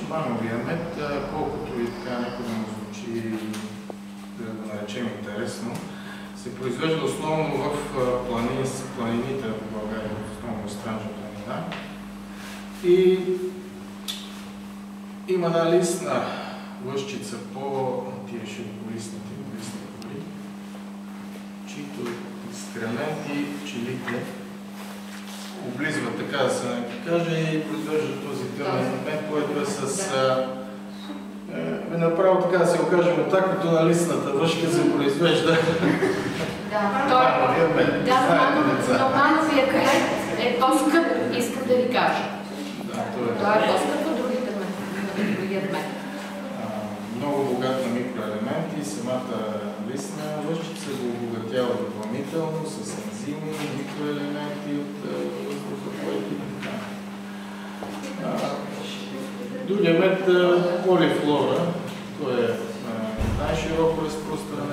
шамановия мед, колкото и така някой да му звучи, да го наречем интересно, се произвежда основно в планините в България, основно в Странджа планина. И има една листна лъжчица по тия широколистните кори, чието екскременти пчелите облизват, така да се каже, и произвежда този търмен мед, който е с направо така да се окажем от такото на листната въшка се произвежда. Нормановия мед е по-скъп, искам да ви кажа. Той е по-скъп от другите мед. Много богат на микроелементи, самата листна лъжчица го обогатява допълнително с ензими, микроелементи от въздуха, който така. Другия мед полифлора, той е най-широко разпространен.